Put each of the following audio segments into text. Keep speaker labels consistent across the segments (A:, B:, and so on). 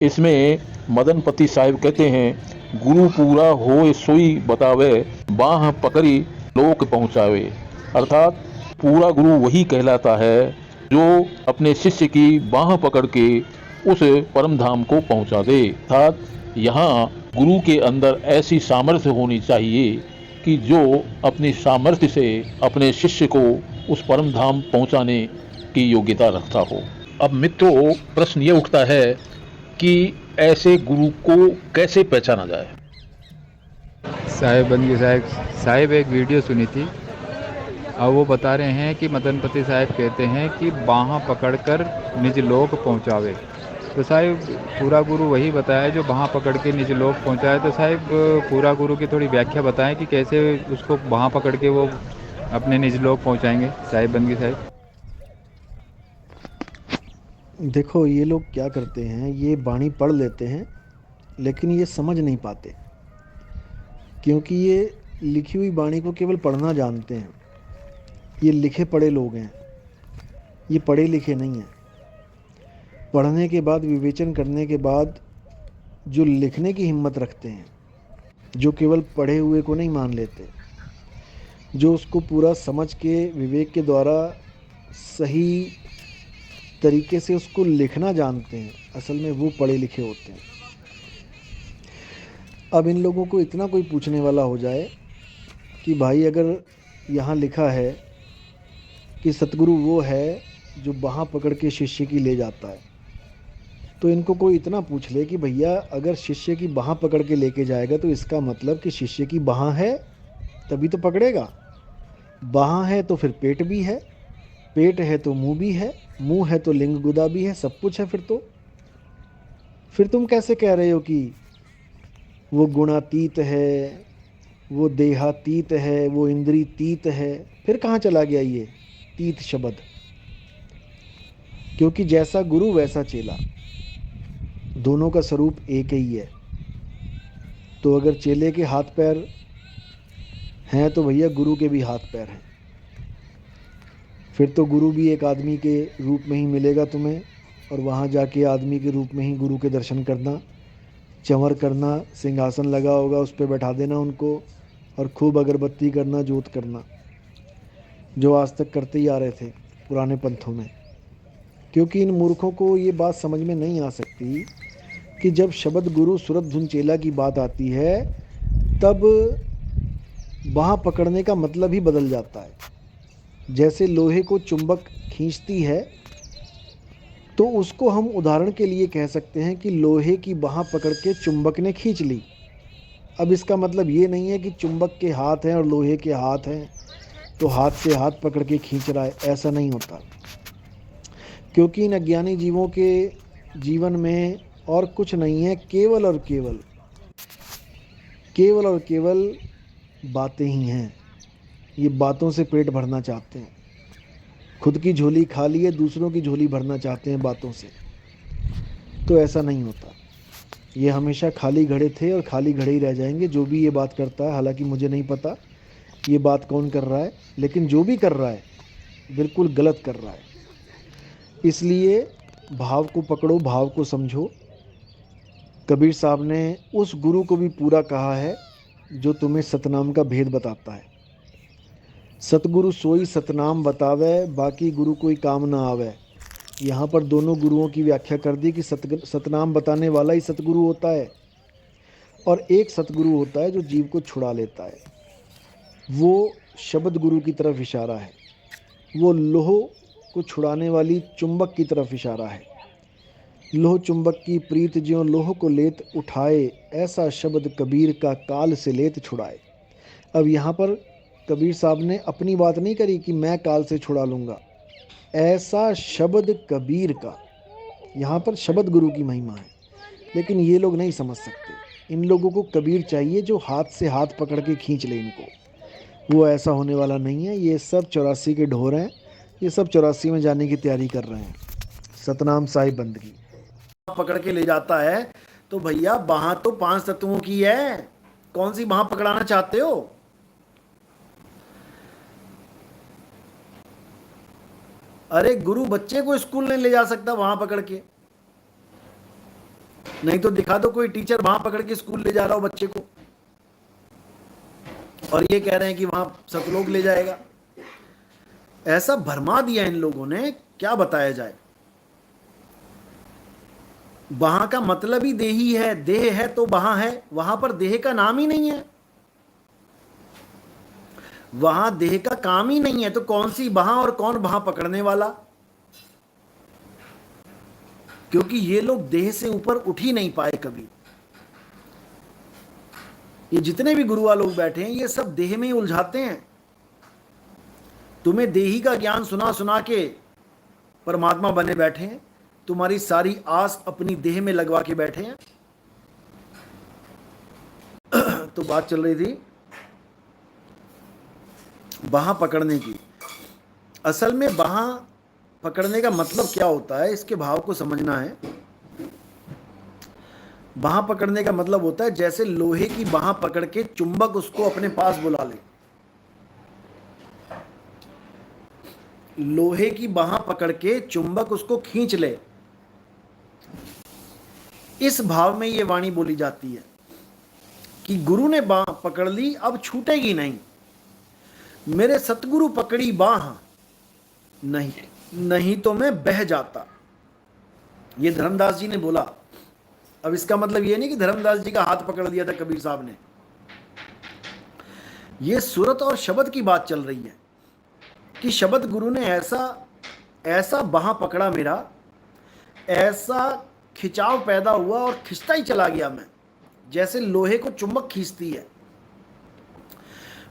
A: इसमें मदनपति साहिब कहते हैं, गुरु पूरा होए सोई बतावे, बाह पकड़ी लोक पहुंचावे। अर्थात पूरा गुरु वही कहलाता है जो अपने शिष्य की बाह पकड़ के उस परम धाम को पहुंचा दे। अर्थात यहाँ गुरु के अंदर ऐसी सामर्थ्य होनी चाहिए कि जो अपनी सामर्थ्य से अपने शिष्य को उस परम धाम पहुंचाने की योग्यता रखता हो। अब मित्रों, प्रश्न ये उठता है कि ऐसे गुरु को कैसे पहचाना जाए।
B: साहिब बंदगी साहिब साहिब एक वीडियो सुनी थी और वो बता रहे हैं कि मदनपति साहिब कहते हैं कि बाँह पकड़कर निज लोक पहुंचावे। तो साहिब पूरा गुरु वही बताया जो बाँह पकड़ के निज लोक पहुंचाए। तो साहिब पूरा गुरु की थोड़ी व्याख्या बताएं कि कैसे उसको बाँह पकड़ के वो अपने निज लोक पहुंचाएंगे साहिब बंदगी साहिब।
C: देखो, ये लोग क्या करते हैं, ये बाणी पढ़ लेते हैं लेकिन ये समझ नहीं पाते, क्योंकि ये लिखी हुई बाणी को केवल पढ़ना जानते हैं। ये लिखे पढ़े लोग हैं, ये पढ़े लिखे नहीं हैं। पढ़ने के बाद, विवेचन करने के बाद जो लिखने की हिम्मत रखते हैं, जो केवल पढ़े हुए को नहीं मान लेते, जो उसको पूरा समझ के विवेक के द्वारा सही तरीके से उसको लिखना जानते हैं, असल में वो पढ़े लिखे होते हैं। अब इन लोगों को इतना कोई पूछने वाला हो जाए कि भाई अगर यहाँ लिखा है कि सतगुरु वो है जो बाँह पकड़ के शिष्य की ले जाता है, तो इनको कोई इतना पूछ ले कि भैया अगर शिष्य की बाँह पकड़ के लेके जाएगा तो इसका मतलब कि शिष्य की बाँह है तभी तो पकड़ेगा। बाँह है तो फिर पेट भी है, पेट है तो मुंह भी है, मुंह है तो लिंग गुदा भी है, सब कुछ है। फिर तुम कैसे कह रहे हो कि वो गुणातीत है, वो देहातीत है, वो इंद्रियतीत है? फिर कहाँ चला गया ये तीत शब्द? क्योंकि जैसा गुरु वैसा चेला, दोनों का स्वरूप एक ही है। तो अगर चेले के हाथ पैर हैं तो भैया गुरु के भी हाथ पैर हैं। फिर तो गुरु भी एक आदमी के रूप में ही मिलेगा तुम्हें, और वहाँ जाके आदमी के रूप में ही गुरु के दर्शन करना, चंवर करना, सिंहासन लगा होगा उस पर बैठा देना उनको, और खूब अगरबत्ती करना, जोत करना, जो आज तक करते ही आ रहे थे पुराने पंथों में। क्योंकि इन मूर्खों को ये बात समझ में नहीं आ सकती कि जब शब्द गुरु सूरत धुन चेला की बात आती है तब वहाँ पकड़ने का मतलब ही बदल जाता है। जैसे लोहे को चुंबक खींचती है तो उसको हम उदाहरण के लिए कह सकते हैं कि लोहे की बाँह पकड़ के चुंबक ने खींच ली। अब इसका मतलब ये नहीं है कि चुंबक के हाथ हैं और लोहे के हाथ हैं तो हाथ से हाथ पकड़ के खींच रहा है, ऐसा नहीं होता। क्योंकि इन अज्ञानी जीवों के जीवन में और कुछ नहीं है, केवल और केवल केवल और केवल बातें ही हैं। ये बातों से पेट भरना चाहते हैं, खुद की झोली खा लिए दूसरों की झोली भरना चाहते हैं बातों से। तो ऐसा नहीं होता। ये हमेशा खाली घड़े थे और खाली घड़े ही रह जाएंगे। जो भी ये बात करता है, हालांकि मुझे नहीं पता ये बात कौन कर रहा है, लेकिन जो भी कर रहा है बिल्कुल गलत कर रहा है। इसलिए भाव को पकड़ो, भाव को समझो। कबीर साहब ने उस गुरु को भी पूरा कहा है जो तुम्हें सतनाम का भेद बताता है। सतगुरु सोई सतनाम बतावे, बाकी गुरु कोई काम ना आवे। यहाँ पर दोनों गुरुओं की व्याख्या कर दी कि सतनाम बताने वाला ही सतगुरु होता है, और एक सतगुरु होता है जो जीव को छुड़ा लेता है। वो शब्द गुरु की तरफ इशारा है, वो लोह को छुड़ाने वाली चुंबक की तरफ इशारा है। लोह चुंबक की प्रीत ज्यों लोह को लेत उठाए, ऐसा शब्द कबीर का काल से लेत छुड़ाए। अब यहाँ पर कबीर साहब ने अपनी बात नहीं करी कि मैं काल से छुड़ा लूँगा, ऐसा शब्द कबीर का। यहाँ पर शब्द गुरु की महिमा है, लेकिन ये लोग नहीं समझ सकते। इन लोगों को कबीर चाहिए जो हाथ से हाथ पकड़ के खींच ले इनको। वो ऐसा होने वाला नहीं है। ये सब 84 के ढोर हैं, ये सब 84 में जाने की तैयारी कर रहे हैं। सतनाम साहिब बंदगी पकड़ के ले जाता है तो भैया बाँह तो 5 तत्वों की है, कौन सी बाँह पकड़ाना चाहते हो? अरे गुरु बच्चे को स्कूल नहीं ले जा सकता वहां पकड़ के। नहीं तो दिखा दो कोई टीचर वहां पकड़ के स्कूल ले जा रहा हो बच्चे को, और ये कह रहे हैं कि वहां सतलोक ले जाएगा। ऐसा भरमा दिया इन लोगों ने, क्या बताया जाए। वहां का मतलब ही देही है, देह है तो वहां है, वहां पर देह का नाम ही नहीं है, वहां देह का काम ही नहीं है, तो कौन सी वहां और कौन वहां पकड़ने वाला। क्योंकि ये लोग देह से ऊपर उठ ही नहीं पाए कभी। ये जितने भी गुरुआ लोग बैठे हैं ये सब देह में ही उलझाते हैं। तुम्हें देही का ज्ञान सुना सुना के परमात्मा बने बैठे हैं, तुम्हारी सारी आस अपनी देह में लगवा के बैठे हैं। तो बात चल रही थी बाहां पकड़ने की। असल में बाहां पकड़ने का मतलब क्या होता है, इसके भाव को समझना है। बाहां पकड़ने का मतलब होता है जैसे लोहे की बाहां पकड़ के चुंबक उसको अपने पास बुला ले। लोहे की बाहां पकड़ के चुंबक उसको खींच ले, इस भाव में ये वाणी बोली जाती है कि गुरु ने बाह पकड़ ली, अब छूटेगी नहीं। मेरे सतगुरु पकड़ी बाह, नहीं नहीं तो मैं बह जाता। ये धर्मदास जी ने बोला। अब इसका मतलब ये नहीं कि धर्मदास जी का हाथ पकड़ लिया था कबीर साहब ने। ये सूरत और शब्द की बात चल रही है कि शब्द गुरु ने ऐसा ऐसा बाह पकड़ा मेरा, ऐसा खिंचाव पैदा हुआ और खिंचता ही चला गया मैं, जैसे लोहे को चुंबक खींचती है।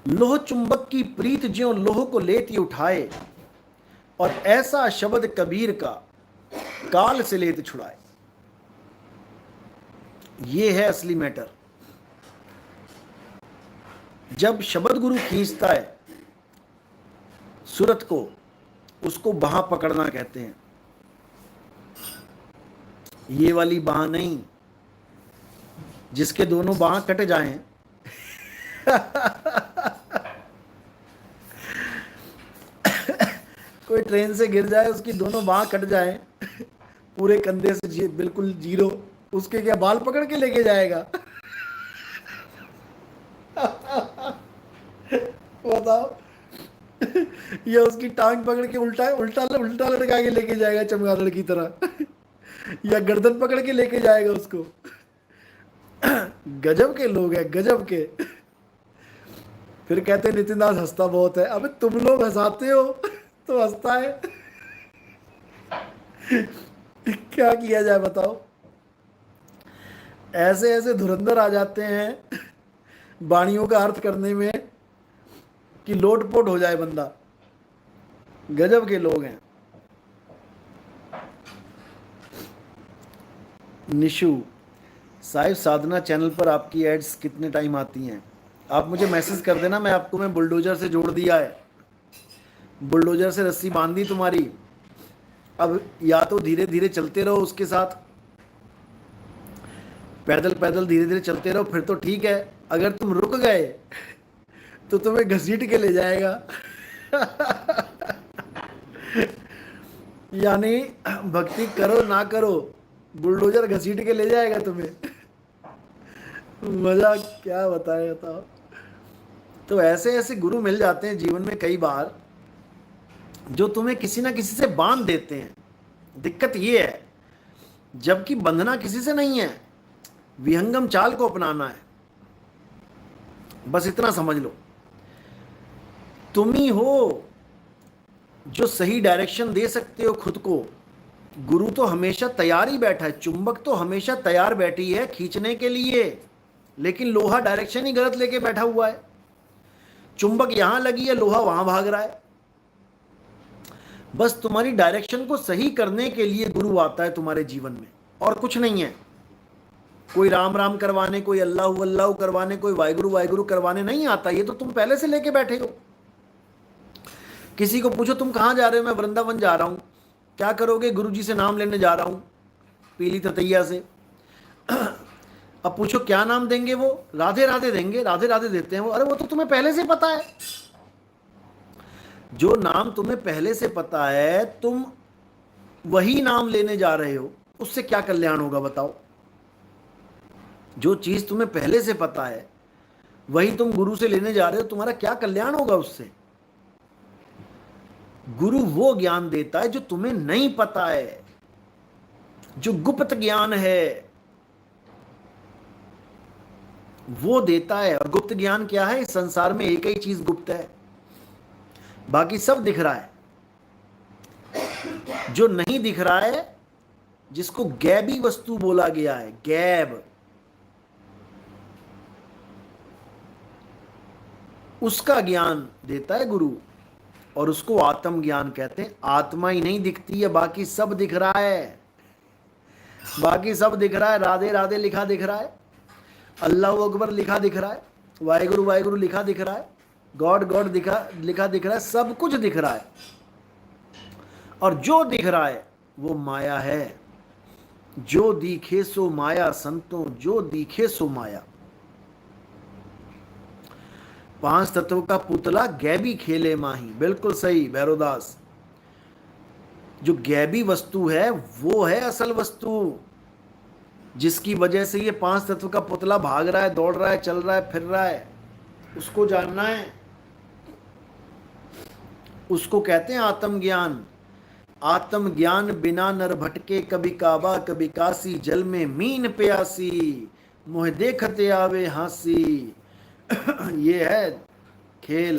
C: लोह चुंबक की प्रीत ज्यों लोह को लेती उठाए, और ऐसा शब्द कबीर का काल से लेते छुड़ाए। ये है असली मैटर। जब शब्द गुरु खींचता है सूरत को, उसको बाह पकड़ना कहते हैं। ये वाली बाह नहीं जिसके दोनों बाह कट जाएं। कोई ट्रेन से गिर जाए, उसकी दोनों बाह कट जाएं, पूरे कंधे से बिल्कुल जीरो, उसके क्या बाल पकड़ के लेके जाएगा? बताओ। या उसकी टांग पकड़ के उल्टा उल्टा उल्टा लटका के लेके जाएगा चमगादड़ की तरह, या गर्दन पकड़ के लेके जाएगा उसको। गजब के लोग हैं, गजब के। फिर कहते नितिन दास हंसता बहुत है। अबे तुम लोग हंसाते हो तो हंसता है। क्या किया जाए बताओ। ऐसे ऐसे धुरंधर आ जाते हैं वाणियों का अर्थ करने में कि लोटपोट हो जाए बंदा। गजब के लोग हैं। निशु साहिब, साधना चैनल पर आपकी एड्स कितने टाइम आती हैं? आप मुझे मैसेज कर देना, मैं बुलडोजर से जोड़ दिया है। बुलडोजर से रस्सी बांध दी तुम्हारी। अब या तो धीरे धीरे चलते रहो उसके साथ, पैदल पैदल धीरे धीरे चलते रहो, फिर तो ठीक है। अगर तुम रुक गए तो तुम्हें घसीट के ले जाएगा। यानी भक्ति करो ना करो, बुलडोजर घसीट के ले जाएगा तुम्हें। मजा क्या बताए बताओ। तो ऐसे ऐसे गुरु मिल जाते हैं जीवन में कई बार, जो तुम्हें किसी ना किसी से बांध देते हैं। दिक्कत ये है, जबकि बंधना किसी से नहीं है, विहंगम चाल को अपनाना है। बस इतना समझ लो। तुम ही हो जो सही डायरेक्शन दे सकते हो खुद को। गुरु तो हमेशा तैयार ही बैठा है, चुंबक तो हमेशा तैयार बैठी है खींचने के लिए, लेकिन लोहा डायरेक्शन ही गलत लेके बैठा हुआ है। चुंबक यहां लगी है, लोहा वहां भाग रहा है। बस तुम्हारी डायरेक्शन को सही करने के लिए गुरु आता है तुम्हारे जीवन में, और कुछ नहीं है। कोई राम राम करवाने, कोई अल्लाह अल्लाह करवाने, कोई वाहिगुरु वाहिगुरु करवाने नहीं आता। ये तो तुम पहले से लेके बैठे हो। किसी को पूछो तुम कहाँ जा रहे हो? मैं वृंदावन जा रहा हूँ। क्या करोगे? गुरुजी से नाम लेने जा रहा हूँ, पीली ततैया से। अब पूछो क्या नाम देंगे? वो राधे राधे देंगे। राधे राधे देते हैं वो। अरे वो तो तुम्हें पहले से पता है। जो नाम तुम्हें पहले से पता है, तुम वही नाम लेने जा रहे हो, उससे क्या कल्याण होगा बताओ? जो चीज तुम्हें पहले से पता है वही तुम गुरु से लेने जा रहे हो, तुम्हारा क्या कल्याण होगा उससे? गुरु वो ज्ञान देता है जो तुम्हें नहीं पता है, जो गुप्त ज्ञान है वो देता है। और गुप्त ज्ञान क्या है? इस संसार में एक ही चीज गुप्त है, बाकी सब दिख रहा है। जो नहीं दिख रहा है, जिसको गैबी वस्तु बोला गया है, गैब, उसका ज्ञान देता है गुरु, और उसको आत्म ज्ञान कहते हैं। आत्मा ही नहीं दिखती है, बाकी सब दिख रहा है, बाकी सब दिख रहा है। राधे राधे लिखा दिख रहा है, अल्लाह अकबर लिखा दिख रहा है, वाहेगुरु वाहेगुरु लिखा दिख रहा है, गॉड गॉड लिखा दिख रहा है, सब कुछ दिख रहा है। और जो दिख रहा है वो माया है। जो दिखे सो माया संतों, जो दिखे सो माया। पांच तत्व का पुतला गैबी खेले माही, बिल्कुल सही भैरवदास। जो गैबी वस्तु है वो है असल वस्तु, जिसकी वजह से ये पांच तत्व का पुतला भाग रहा है, दौड़ रहा है, चल रहा है, फिर रहा है। उसको जानना है, उसको कहते हैं आत्मज्ञान। आत्मज्ञान बिना नर भटके, कभी काबा कभी काशी, जल में मीन प्यासी, मोह देखते आवे हासी। ये है खेल।